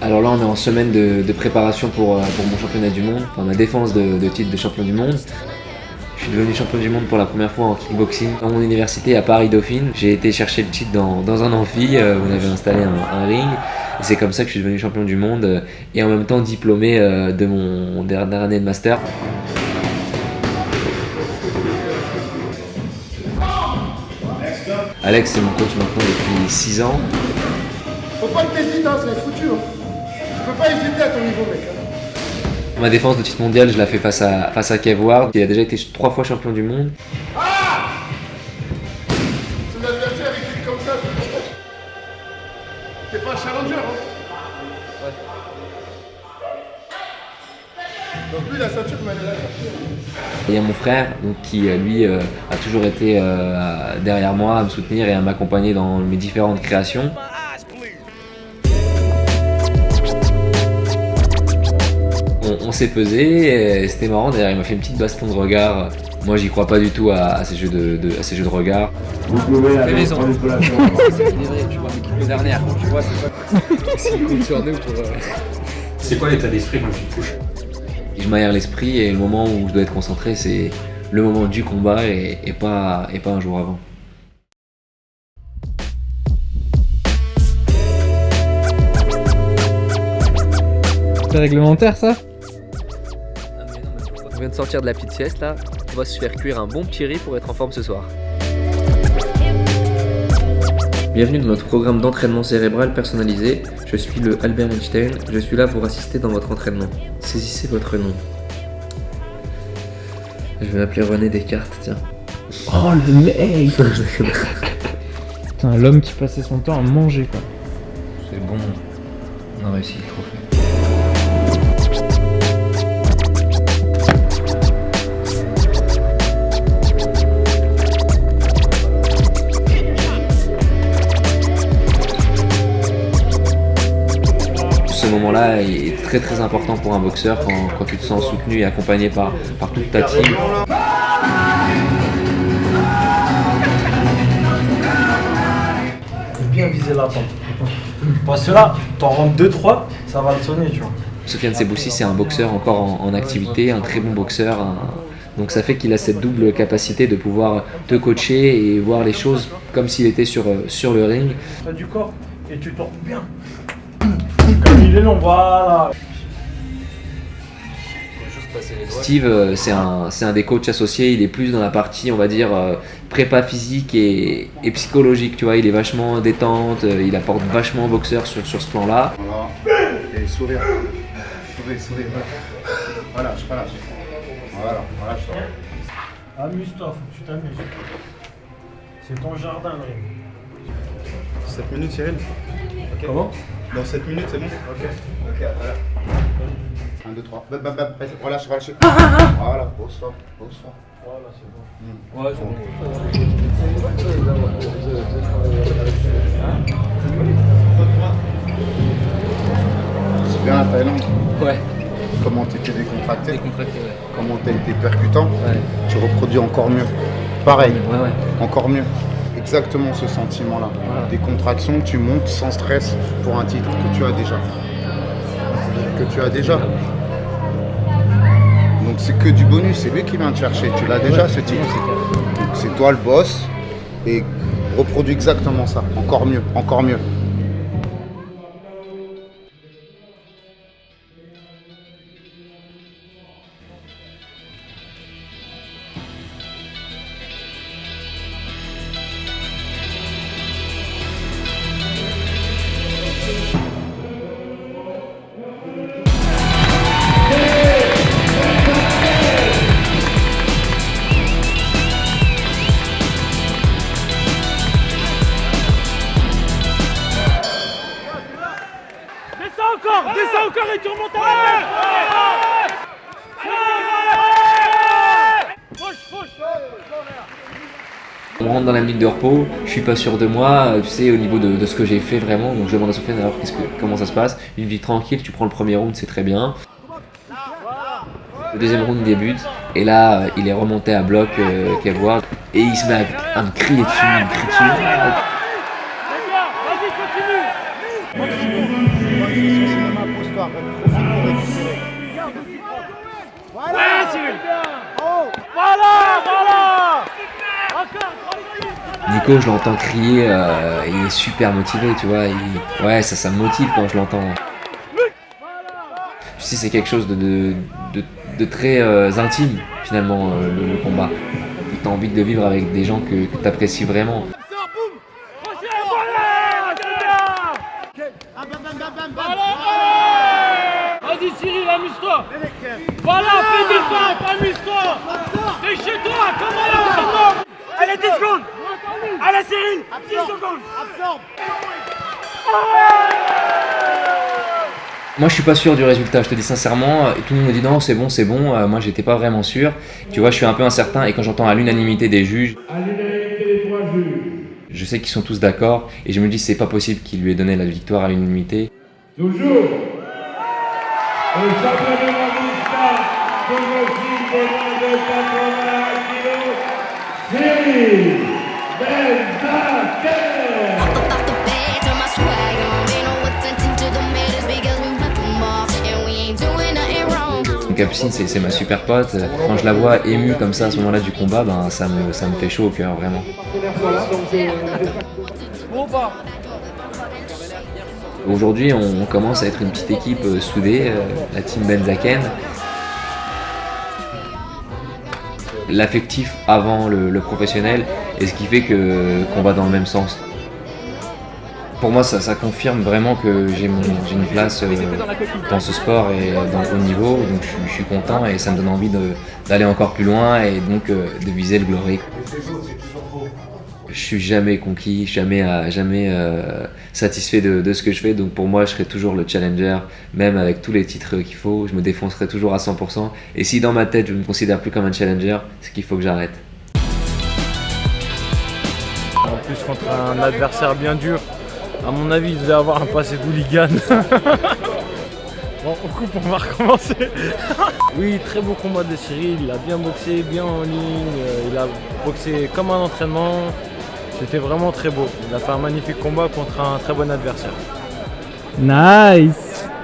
Alors là, on est en semaine de préparation pour mon championnat du monde, enfin ma défense de titre de champion du monde. Je suis devenu champion du monde pour la première fois en kickboxing dans mon université à Paris-Dauphine. J'ai été chercher le titre dans un amphi où on avait installé un ring. Et c'est comme ça que je suis devenu champion du monde et en même temps diplômé de mon dernière année de master. Alex, c'est mon coach maintenant depuis 6 ans. Faut pas que t'hésites, hein, c'est foutu. Hein. Tu peux pas hésiter à ton niveau, mec. Ma défense de titre mondial, je la fais face à Kev Ward. Il a déjà été 3 fois champion du monde. Ah, c'est l'adversaire avec qui comme ça, t'es pas un challenger, hein. Ouais. Donc lui, la ceinture, mais elle est là. Il y a mon frère donc, qui, lui, a toujours été derrière moi à me soutenir et à m'accompagner dans mes différentes créations. On s'est pesé et c'était marrant, d'ailleurs il m'a fait une petite baston de regard. Moi j'y crois pas du tout à ces jeux de regard. Vous pouvez aller maison. prendre une collation. C'est une idée, tu vois, l'équipe dernière, tu vois, c'est pas s'il compte sur nous pour... C'est quoi l'état d'esprit quand tu te couches? Je m'aère l'esprit et le moment où je dois être concentré, c'est le moment du combat et pas un jour avant. C'est réglementaire ça? On vient de sortir de la petite sieste là, on va se faire cuire un bon petit riz pour être en forme ce soir. Bienvenue dans notre programme d'entraînement cérébral personnalisé. Je suis le Albert Einstein, je suis là pour assister dans votre entraînement. Saisissez votre nom. Je vais m'appeler René Descartes, tiens. Oh le mec. Putain, l'homme qui passait son temps à manger quoi. C'est bon, on a réussi le trophée. Ce moment-là est très très important pour un boxeur quand tu te sens soutenu et accompagné par toute ta team. Bien viser la tente. Parce que là, t'en rentres 2-3, ça va le sonner, tu vois. Sofiane Seboussi, c'est un boxeur encore en activité, un très bon boxeur. Donc ça fait qu'il a cette double capacité de pouvoir te coacher et voir les choses comme s'il était sur le ring. Tu as du corps et tu tournes bien. Comme il est long, voilà. Steve, c'est un des coachs associés, il est plus dans la partie, on va dire, prépa physique et psychologique, tu vois, il est vachement détente, il apporte vachement au boxeur sur ce plan-là. Voilà. Et sourire. Sourire. Voilà, je relâche. Voilà, je te relâche. Amuse-toi, faut que tu t'amuses. C'est ton jardin, là. 7 minutes, Cyril. Okay. Comment? Dans 7 minutes, c'est bon? Ok, voilà. 1, 2, 3. Relâche. Voilà, pose-toi. Voilà, c'est bon. Ouais, c'est bon. C'est bien la Thaïlande. Ouais. Comment t'étais décontracté? Décontracté, ouais. Comment t'as été percutant? Ouais. Tu reproduis encore mieux. Pareil, Ouais. encore mieux. Exactement ce sentiment-là. Voilà. Des contractions, tu montes sans stress pour un titre que tu as déjà. Donc c'est que du bonus, c'est lui qui vient te chercher. Tu l'as déjà ce titre. Donc c'est toi le boss et reproduis exactement ça. Encore mieux. Descends encore et tu remontes à la On rentre dans la minute de repos, je suis pas sûr de moi, tu sais, au niveau de ce que j'ai fait vraiment, donc je demande à Sofiane alors comment ça se passe. Il me dit tranquille, tu prends le premier round, c'est très bien. Le deuxième round débute, et là, il est remonté à bloc, Kev Ward, et il se met à me crier dessus, il me crie dessus. Vas-y, continue. victoire. Profite pour récupérer. Voilà, Cyril. Voilà. Nico, je l'entends crier, il est super motivé, tu vois. Ouais, ça me motive quand je l'entends. Tu sais, c'est quelque chose de très intime, finalement, le combat. T'as envie de le vivre avec des gens que t'apprécies vraiment. Vas-y Cyril, amuse-toi. Voilà, fais des frappes, amuse-toi. T'es chez toi, comment? Allez, 10 secondes. Allez Cyril, 10 secondes. Absorbe. Moi, je suis pas sûr du résultat, je te dis sincèrement. Tout le monde me dit non, c'est bon. Moi, j'étais pas vraiment sûr. Tu vois, je suis un peu incertain et quand j'entends à l'unanimité des juges, je sais qu'ils sont tous d'accord et je me dis c'est pas possible qu'il lui ait donné la victoire à l'unanimité. Toujours le champion de la Vista, promotion de moins de 81 kg, Cyril Benzaken. Capucine, c'est ma super pote. Quand je la vois émue comme ça à ce moment-là du combat, ben, ça me fait chaud au cœur, vraiment. Aujourd'hui, on commence à être une petite équipe soudée, la team Benzaken. L'affectif avant le professionnel, et ce qui fait qu'on va dans le même sens. Pour moi, ça confirme vraiment que j'ai une place dans ce sport et dans le haut niveau, donc je suis content et ça me donne envie d'aller encore plus loin et donc de viser le glory. Je suis jamais conquis, jamais satisfait de ce que je fais, donc pour moi je serai toujours le challenger, même avec tous les titres qu'il faut, je me défoncerai toujours à 100%, et si dans ma tête je ne me considère plus comme un challenger, c'est qu'il faut que j'arrête. En plus contre un adversaire bien dur. À mon avis, il devait avoir un passé d'hooligan. Bon, on coupe, on va recommencer. Oui, très beau combat de Cyril. Il a bien boxé, bien en ligne. Il a boxé comme un entraînement. C'était vraiment très beau. Il a fait un magnifique combat contre un très bon adversaire. Nice.